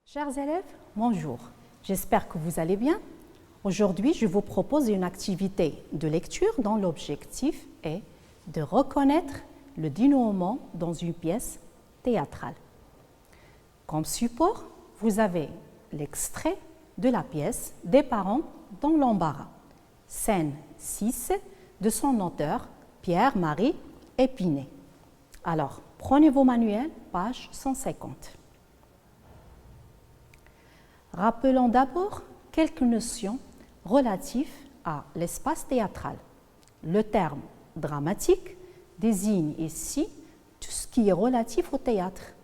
Chers élèves, bonjour. J'espère que vous allez bien. Aujourd'hui, je vous propose une activité de lecture dont l'objectif est de reconnaître le dénouement dans une pièce théâtrale. Comme support, vous avez l'extrait de la pièce Des parents dans l'embarras, scène 6 de son auteur Pierre-Marie Épinay. Alors, prenez vos manuels, page 150. Rappelons d'abord quelques notions relatives à l'espace théâtral. Le terme dramatique désigne ici tout ce qui est relatif au théâtre,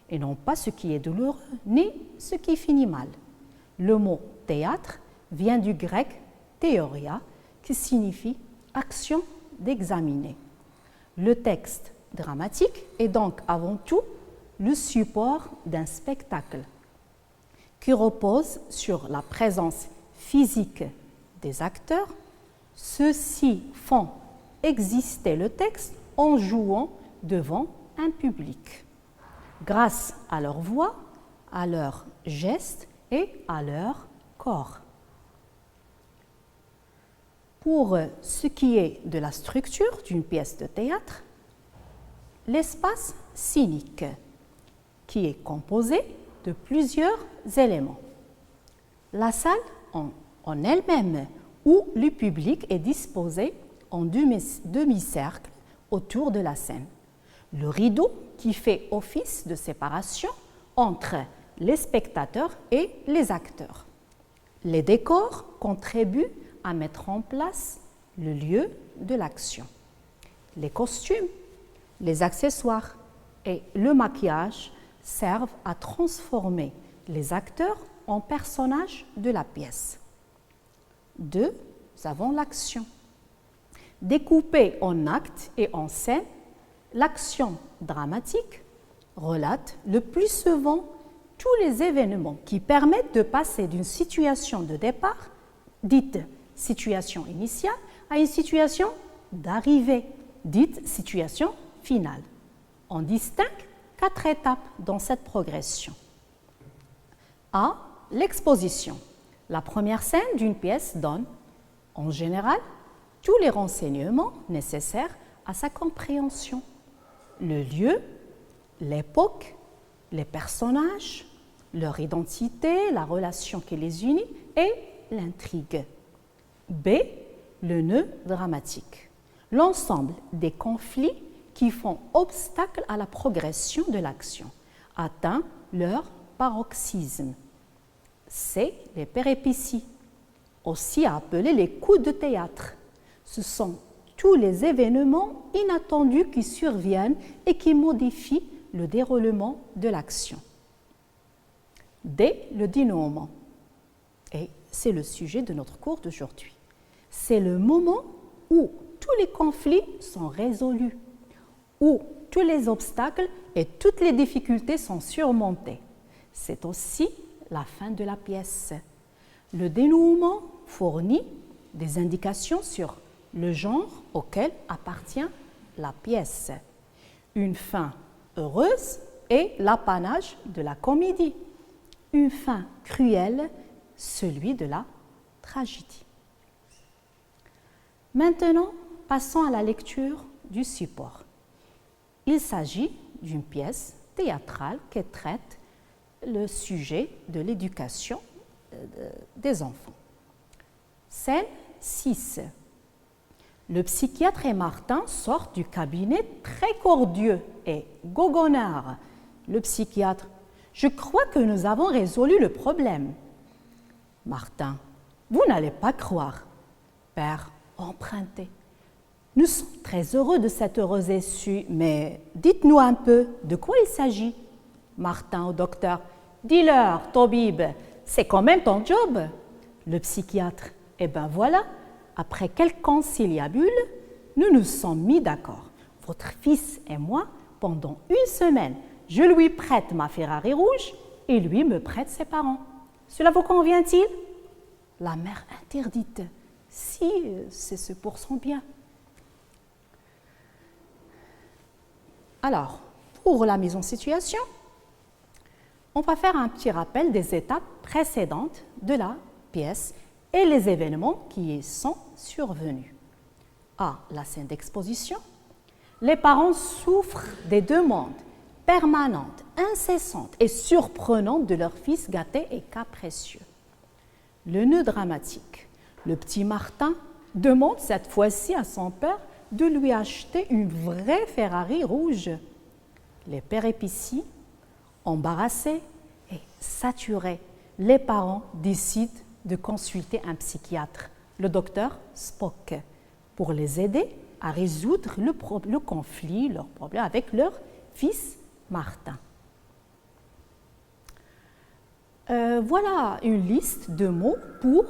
et non pas ce qui est douloureux ni ce qui finit mal. Le mot théâtre vient du grec théoria, qui signifie action d'examiner. Le texte dramatique est donc avant tout le support d'un spectacle qui repose sur la présence physique des acteurs. Ceux-ci font exister le texte en jouant devant un public, grâce à leur voix, à leurs gestes et à leur corps. Pour ce qui est de la structure d'une pièce de théâtre, l'espace scénique, qui est composé de plusieurs éléments. La salle en elle-même, où le public est disposé en demi-cercle autour de la scène. Le rideau qui fait office de séparation entre les spectateurs et les acteurs. Les décors contribuent à mettre en place le lieu de l'action. Les costumes, les accessoires et le maquillage servent à transformer les acteurs en personnages de la pièce. 2. Nous avons l'action. Découpée en actes et en scènes, l'action dramatique relate le plus souvent tous les événements qui permettent de passer d'une situation de départ, dite situation initiale, à une situation d'arrivée, dite situation finale. On distingue 4 étapes dans cette progression. A. L'exposition. La première scène d'une pièce donne, en général, tous les renseignements nécessaires à sa compréhension. Le lieu, l'époque, les personnages, leur identité, la relation qui les unit et l'intrigue. B. Le nœud dramatique. L'ensemble des conflits qui font obstacle à la progression de l'action, atteint leur paroxysme. C. Les péripéties, aussi appelés les coups de théâtre. Ce sont tous les événements inattendus qui surviennent et qui modifient le déroulement de l'action. D. Le dénouement. Et c'est le sujet de notre cours d'aujourd'hui. C'est le moment où tous les conflits sont résolus, où tous les obstacles et toutes les difficultés sont surmontés. C'est aussi la fin de la pièce. Le dénouement fournit des indications sur le genre auquel appartient la pièce. Une fin heureuse est l'apanage de la comédie. Une fin cruelle, celui de la tragédie. Maintenant, passons à la lecture du support. Il s'agit d'une pièce théâtrale qui traite le sujet de l'éducation des enfants. Scène 6. Le psychiatre et Martin sortent du cabinet très cordieux et goguenard. Le psychiatre: je crois que nous avons résolu le problème. Martin: vous n'allez pas croire. Père emprunté: nous sommes très heureux de cette heureuse issue, mais dites-nous un peu de quoi il s'agit. Martin au docteur: dis-leur, Tobib, c'est quand même ton job. Le psychiatre: eh bien voilà, après quelques conciliabules, nous nous sommes mis d'accord. Votre fils et moi, pendant une semaine, je lui prête ma Ferrari rouge et lui me prête ses parents. Cela vous convient-il? La mère interdite: si c'est pour son bien. Alors, pour la mise en situation, on va faire un petit rappel des étapes précédentes de la pièce et les événements qui y sont survenus. A. La scène d'exposition. Les parents souffrent des demandes permanentes, incessantes et surprenantes de leur fils gâté et capricieux. Le nœud dramatique. Le petit Martin demande cette fois-ci à son père de lui acheter une vraie Ferrari rouge. Les péripéties, embarrassés et saturés, les parents décident de consulter un psychiatre, le docteur Spock, pour les aider à résoudre le conflit, leur problème avec leur fils Martin. Voilà une liste de mots pour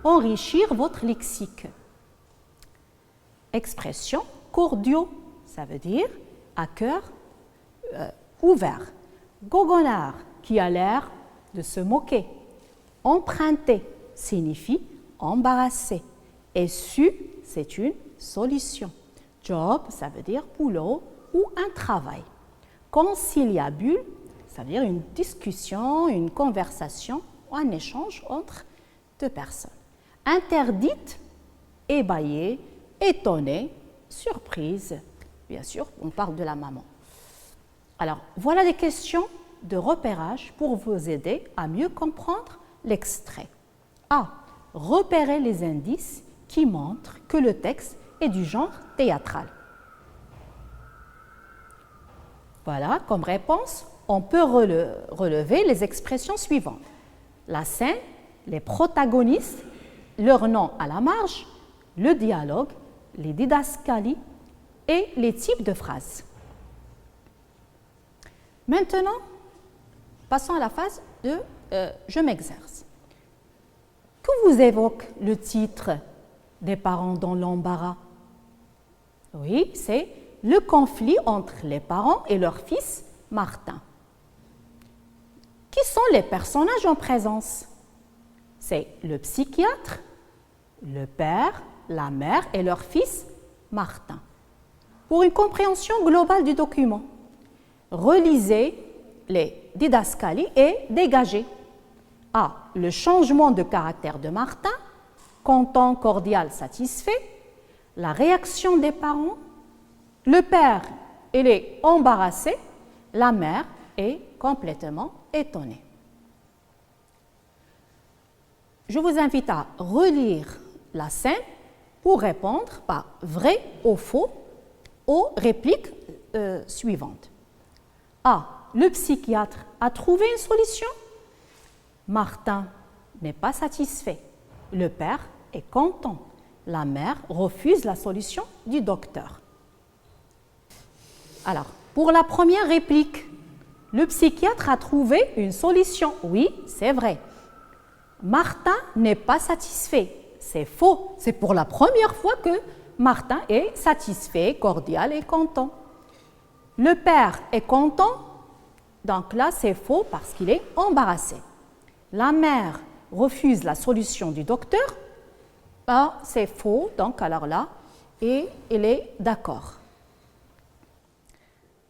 enrichir votre lexique. Expression cordiaux, ça veut dire à cœur ouvert. Goguenard, qui a l'air de se moquer. Emprunter signifie embarrasser. Et su, c'est une solution. Job, ça veut dire boulot ou un travail. Conciliabule, ça veut dire une discussion, une conversation ou un échange entre deux personnes. Interdite, ébahie, étonnée, surprise. Bien sûr, on parle de la maman. Alors, voilà des questions de repérage pour vous aider à mieux comprendre l'extrait. A. Repérer les indices qui montrent que le texte est du genre théâtral. Voilà, comme réponse, on peut relever les expressions suivantes. La scène, les protagonistes, leur nom à la marge, le dialogue, les didascalies et les types de phrases. Maintenant, passons à la phase de je m'exerce. Que vous évoque le titre des parents dans l'embarras? Oui, c'est le conflit entre les parents et leur fils Martin. Qui sont les personnages en présence? C'est le psychiatre, le père, la mère et leur fils Martin. Pour une compréhension globale du document, relisez les didascalies et dégagez. A. Le changement de caractère de Martin, content, cordial, satisfait. La réaction des parents. Le père, il est embarrassé. La mère est complètement étonnée. Je vous invite à relire la scène pour répondre par vrai ou faux aux répliques suivantes. A. Le psychiatre a trouvé une solution. Martin n'est pas satisfait. Le père est content. La mère refuse la solution du docteur. Alors, pour la première réplique, le psychiatre a trouvé une solution. Oui, c'est vrai. Martin n'est pas satisfait. C'est faux. C'est pour la première fois que Martin est satisfait, cordial et content. Le père est content. Donc là, c'est faux parce qu'il est embarrassé. La mère refuse la solution du docteur. Ah, c'est faux, donc alors là, et il est d'accord.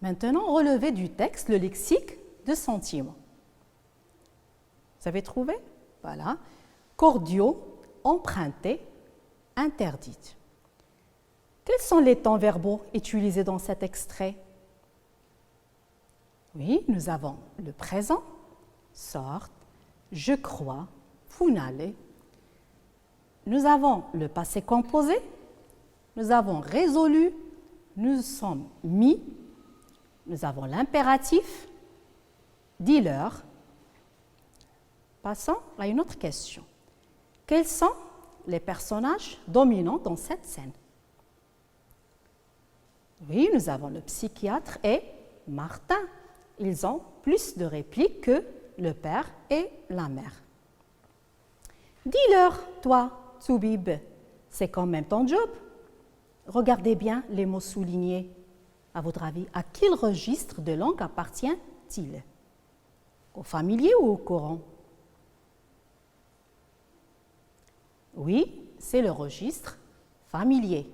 Maintenant, relevez du texte le lexique de sentiments. Vous avez trouvé? Voilà. Cordiaux, empruntés, interdits. Quels sont les temps verbaux utilisés dans cet extrait? Oui, nous avons le présent, sorte, je crois, vous n'allez. Nous avons le passé composé, nous avons résolu, nous sommes mis, nous avons l'impératif, dis-leur. Passons à une autre question. Quels sont les personnages dominants dans cette scène? Oui, nous avons le psychiatre et Martin. Ils ont plus de répliques que le père et la mère. Dis-leur, toi, Toubib, c'est quand même ton job. Regardez bien les mots soulignés. À votre avis, à quel registre de langue appartient-il? Au familier ou au courant? Oui, c'est le registre familier.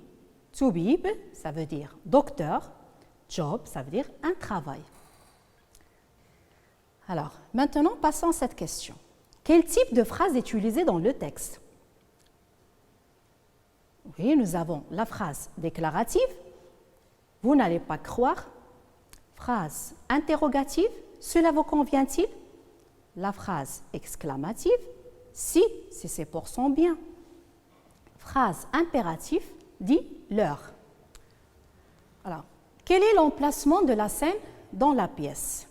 Toubib, ça veut dire docteur. Job, ça veut dire un travail. Alors, maintenant, passons à cette question. Quel type de phrase est utilisé dans le texte? Oui, nous avons la phrase déclarative. Vous n'allez pas croire. Phrase interrogative. Cela vous convient-il? La phrase exclamative. Si c'est pour son bien. Phrase impérative dit l'heure. Alors, quel est l'emplacement de la scène dans la pièce?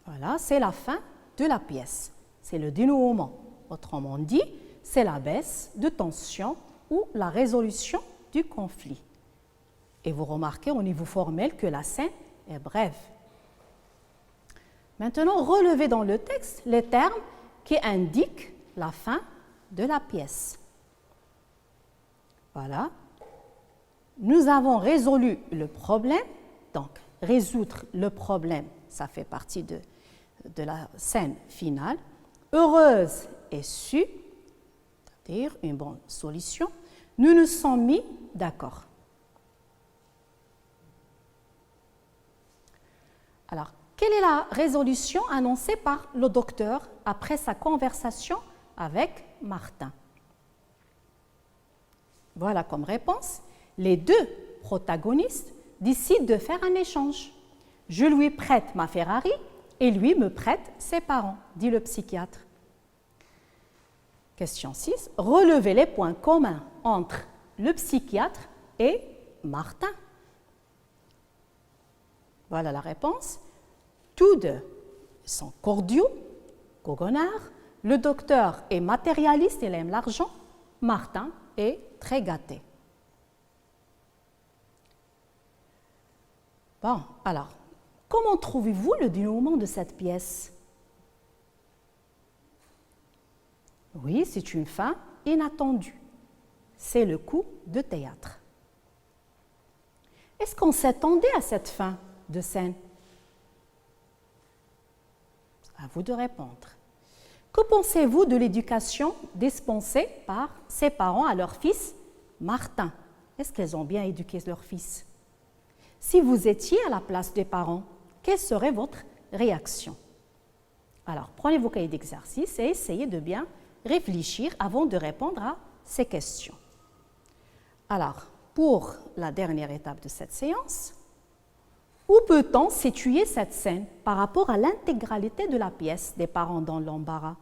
Voilà, c'est la fin de la pièce. C'est le dénouement. Autrement dit, c'est la baisse de tension ou la résolution du conflit. Et vous remarquez au niveau formel que la scène est brève. Maintenant, relevez dans le texte les termes qui indiquent la fin de la pièce. Voilà. Nous avons résolu le problème. Donc, résoudre le problème, ça fait partie de la scène finale. Heureuse et su, c'est-à-dire une bonne solution. Nous nous sommes mis d'accord. Alors, quelle est la résolution annoncée par le docteur après sa conversation avec Martin? Voilà comme réponse. Les deux protagonistes décident de faire un échange. Je lui prête ma Ferrari et lui me prête ses parents, dit le psychiatre. Question 6. Relevez les points communs entre le psychiatre et Martin. Voilà la réponse. Tous deux sont cordiaux, goguenards. Le docteur est matérialiste, il aime l'argent. Martin est très gâté. Bon, alors, comment trouvez-vous le dénouement de cette pièce? Oui, c'est une fin inattendue. C'est le coup de théâtre. Est-ce qu'on s'attendait à cette fin de scène? À vous de répondre. Que pensez-vous de l'éducation dispensée par ses parents à leur fils Martin? Est-ce qu'ils ont bien éduqué leur fils? Si vous étiez à la place des parents, quelle serait votre réaction? Alors, prenez vos cahiers d'exercice et essayez de bien réfléchir avant de répondre à ces questions. Alors, pour la dernière étape de cette séance, où peut-on situer cette scène par rapport à l'intégralité de la pièce des parents dans l'embarras?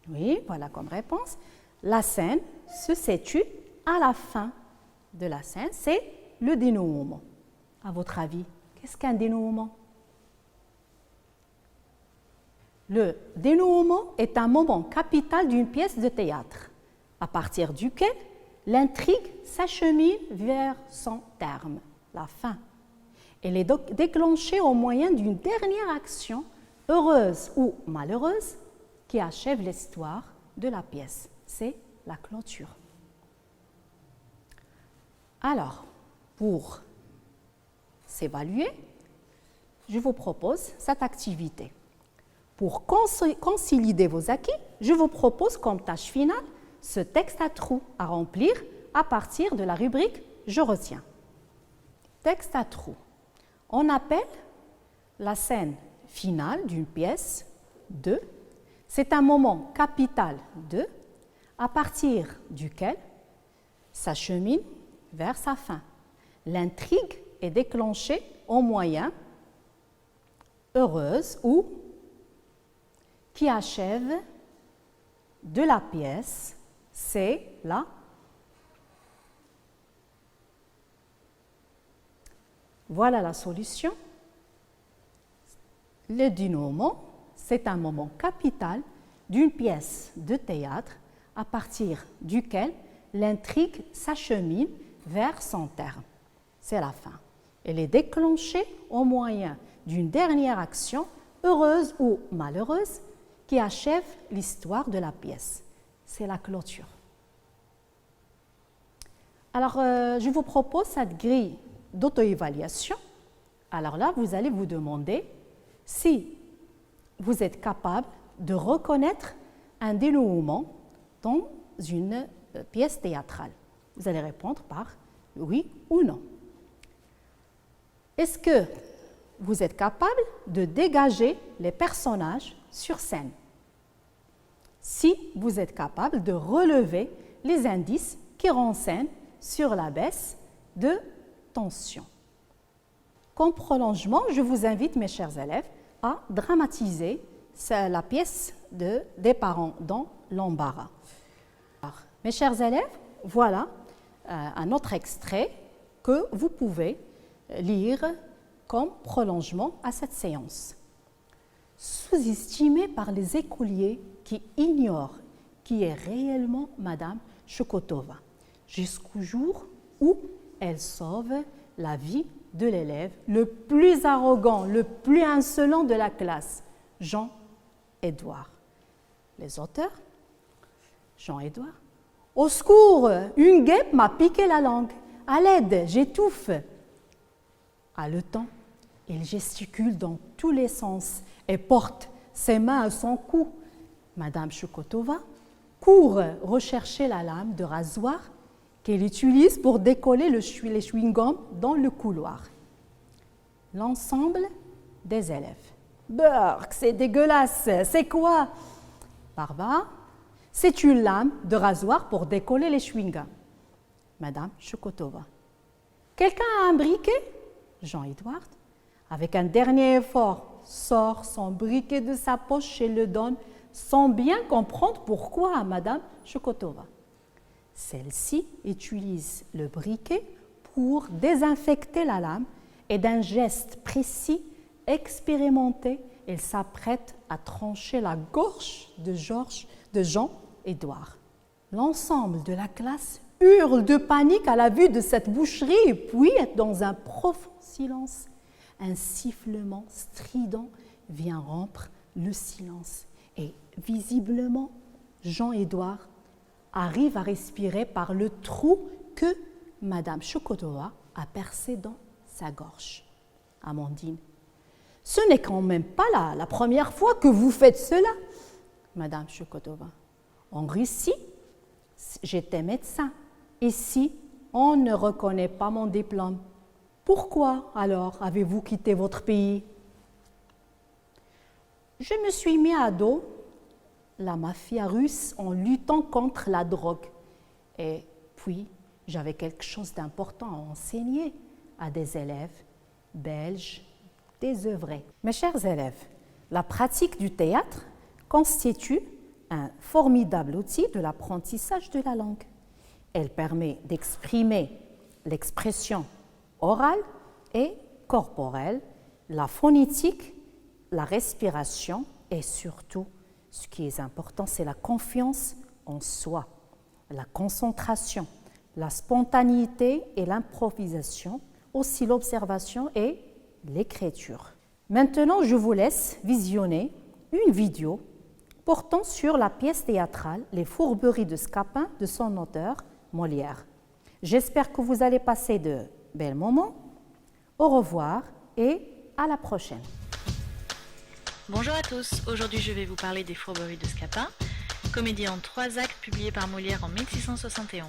Oui, voilà comme réponse. La scène se situe à la fin de la scène, c'est le dénouement. À votre avis, qu'est-ce qu'un dénouement? Le dénouement est un moment capital d'une pièce de théâtre, à partir duquel l'intrigue s'achemine vers son terme, la fin. Elle est donc déclenchée au moyen d'une dernière action, heureuse ou malheureuse, qui achève l'histoire de la pièce. C'est la clôture. Alors, pour s'évaluer, je vous propose cette activité. Pour consolider vos acquis, je vous propose comme tâche finale ce texte à trous à remplir à partir de la rubrique « Je retiens ». Texte à trous. On appelle la scène finale d'une pièce 2. C'est un moment capital 2 à partir duquel s'achemine vers sa fin. L'intrigue est déclenchée au moyen heureuse ou qui achève de la pièce, c'est la Voilà la solution. Le dénouement, c'est un moment capital d'une pièce de théâtre à partir duquel l'intrigue s'achemine vers son terme. C'est la fin. Elle est déclenchée au moyen d'une dernière action, heureuse ou malheureuse, qui achève l'histoire de la pièce. C'est la clôture. Alors, je vous propose cette grille d'auto-évaluation. Alors là, vous allez vous demander si vous êtes capable de reconnaître un dénouement dans une pièce théâtrale. Vous allez répondre par oui ou non. Est-ce que vous êtes capable de dégager les personnages sur scène? Si vous êtes capable de relever les indices qui renseignent sur la baisse de tension. Comme prolongement, je vous invite, mes chers élèves, à dramatiser la pièce des parents dans l'embarras. Mes chers élèves, voilà un autre extrait que vous pouvez lire comme prolongement à cette séance. Sous-estimée par les écoliers qui ignorent qui est réellement Madame Chokotova, jusqu'au jour où elle sauve la vie de l'élève le plus arrogant, le plus insolent de la classe, Jean-Édouard. Les auteurs, Jean-Édouard. Au secours, une guêpe m'a piqué la langue. À l'aide, j'étouffe. Haletant, il gesticule dans tous les sens et porte ses mains à son cou. Madame Chokotova court rechercher la lame de rasoir qu'elle utilise pour décoller les chewing-gums dans le couloir. L'ensemble des élèves. Burk, c'est dégueulasse, c'est quoi? Barbara, c'est une lame de rasoir pour décoller les chewing-gums. Madame Chokotova. Quelqu'un a un briquet? Jean-Édouard, avec un dernier effort, sort son briquet de sa poche et le donne sans bien comprendre pourquoi à Madame Chokotova. Celle-ci utilise le briquet pour désinfecter la lame et d'un geste précis, expérimenté, elle s'apprête à trancher la gorge de Jean-Édouard. L'ensemble de la classe hurle de panique à la vue de cette boucherie, puis, dans un profond silence, un sifflement strident vient rompre le silence. Et visiblement, Jean-Édouard arrive à respirer par le trou que Madame Chokotova a percé dans sa gorge. Amandine, ce n'est quand même pas la première fois que vous faites cela. Madame Chokotova, en Russie, j'étais médecin. Ici, on ne reconnaît pas mon diplôme. Pourquoi alors avez-vous quitté votre pays? Je me suis mis à dos la mafia russe en luttant contre la drogue. Et puis, j'avais quelque chose d'important à enseigner à des élèves belges désœuvrés. Mes chers élèves, la pratique du théâtre constitue un formidable outil de l'apprentissage de la langue. Elle permet d'exprimer l'expression orale et corporelle, la phonétique, la respiration et surtout, ce qui est important, c'est la confiance en soi, la concentration, la spontanéité et l'improvisation, aussi l'observation et l'écriture. Maintenant, je vous laisse visionner une vidéo portant sur la pièce théâtrale Les Fourberies de Scapin de son auteur Molière. J'espère que vous allez passer de bels moments. Au revoir et à la prochaine. Bonjour à tous, aujourd'hui je vais vous parler des Fourberies de Scapin, comédie en 3 actes publiée par Molière en 1671.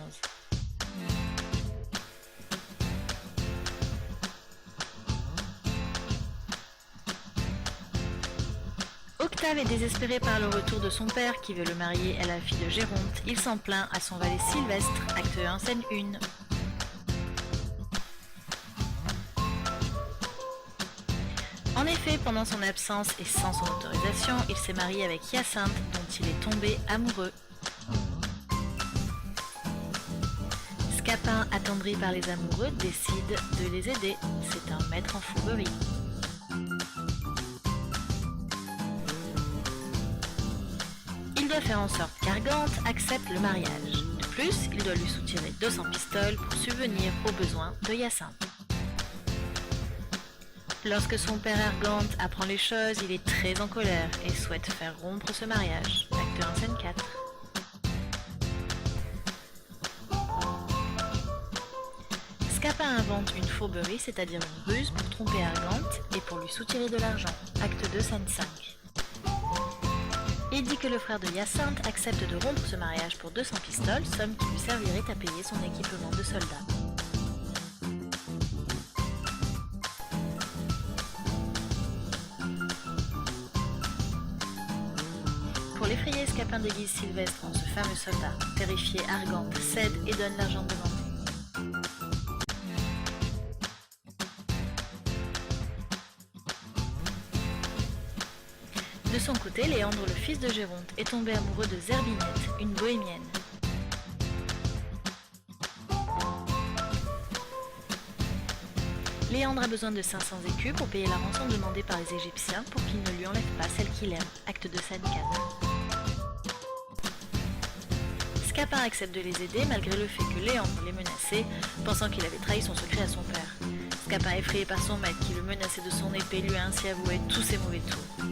Octave est désespéré par le retour de son père qui veut le marier à la fille de Géronte. Il s'en plaint à son valet Sylvestre, acte 1, scène 1. En effet, pendant son absence et sans son autorisation, il s'est marié avec Hyacinthe, dont il est tombé amoureux. Scapin, attendri par les amoureux, décide de les aider. C'est un maître en fourberie. Il doit faire en sorte qu'Argante accepte le mariage. De plus, il doit lui soutirer 200 pistoles pour subvenir aux besoins de Hyacinthe. Lorsque son père Argante apprend les choses, il est très en colère et souhaite faire rompre ce mariage. Acte 1, scène 4. Scapin invente une fourberie, c'est-à-dire une ruse pour tromper Argante et pour lui soutirer de l'argent. Acte 2, scène 5. Il dit que le frère de Hyacinthe accepte de rompre ce mariage pour 200 pistoles, somme qui lui servirait à payer son équipement de soldat. l'effrayer, Scapin déguise Sylvestre en ce fameux soldat. Terrifié, Argante cède et donne l'argent demandé. De son côté, Léandre, le fils de Géronte, est tombé amoureux de Zerbinette, une bohémienne. Léandre a besoin de 500 écus pour payer la rançon demandée par les Égyptiens pour qu'ils ne lui enlèvent pas celle qu'il aime. Acte de scène 4. Scapin accepte de les aider malgré le fait que Léandre les menaçait, pensant qu'il avait trahi son secret à son père. Scapin, effrayé par son maître qui le menaçait de son épée, lui a ainsi avoué tous ses mauvais tours.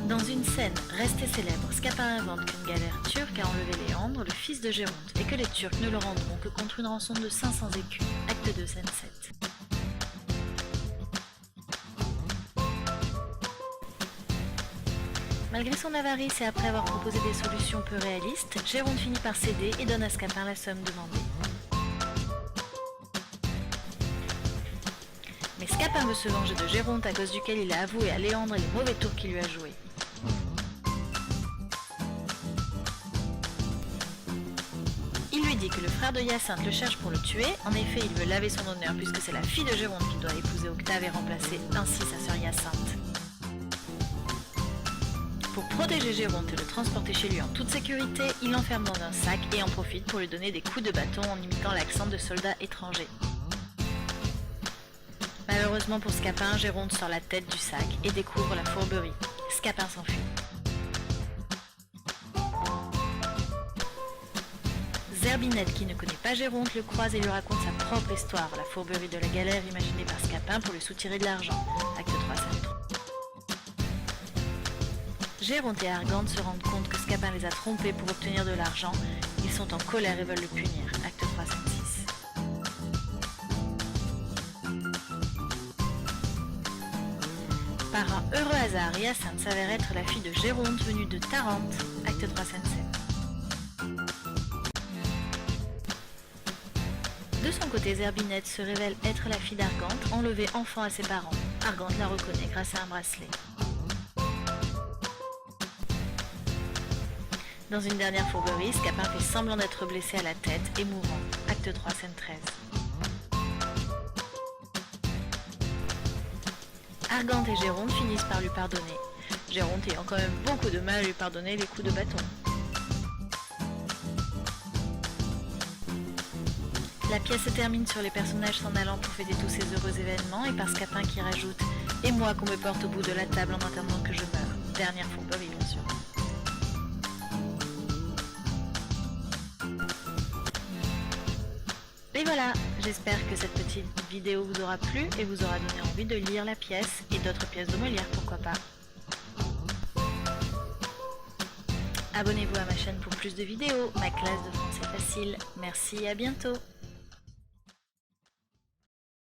Dans une scène restée célèbre, Scapin invente qu'une galère turque a enlevé Léandre, le fils de Géronte, et que les Turcs ne le rendront que contre une rançon de 500 écus. Acte 2, scène 7. Malgré son avarice et après avoir proposé des solutions peu réalistes, Géronte finit par céder et donne à Scapin la somme demandée. Mais Scapin veut se venger de Géronte à cause duquel il a avoué à Léandre les mauvais tours qu'il lui a joués. Il lui dit que le frère de Hyacinthe le cherche pour le tuer. En effet, il veut laver son honneur puisque c'est la fille de Géronte qu'il doit épouser Octave et remplacer ainsi sa sœur Hyacinthe. Pour protéger Géronte et le transporter chez lui en toute sécurité, il l'enferme dans un sac et en profite pour lui donner des coups de bâton en imitant l'accent de soldats étrangers. Malheureusement pour Scapin, Géronte sort la tête du sac et découvre la fourberie. Scapin s'enfuit. Zerbinette, qui ne connaît pas Géronte, le croise et lui raconte sa propre histoire, la fourberie de la galère imaginée par Scapin pour lui soutirer de l'argent. Acte 3, scène 3. Géronte et Argante se rendent compte que Scapin les a trompés pour obtenir de l'argent. Ils sont en colère et veulent le punir. Acte 3, scène 6. Par un heureux hasard, Hyacinthe s'avère être la fille de Géronte venue de Tarente. Acte 3, scène 7. De son côté, Zerbinette se révèle être la fille d'Argante, enlevée enfant à ses parents. Argante la reconnaît grâce à un bracelet. Dans une dernière fourberie, Scapin fait semblant d'être blessé à la tête et mourant. Acte 3, scène 13. Argante et Géronte finissent par lui pardonner. Géronte ayant quand même beaucoup de mal à lui pardonner les coups de bâton. La pièce se termine sur les personnages s'en allant pour fêter tous ces heureux événements et par Scapin qui rajoute « Et moi qu'on me porte au bout de la table en attendant que je meure ». Dernière fourberie bien sûr. Et voilà, j'espère que cette petite vidéo vous aura plu et vous aura donné envie de lire la pièce et d'autres pièces de Molière, pourquoi pas. Abonnez-vous à ma chaîne pour plus de vidéos, ma classe de français facile. Merci et à bientôt.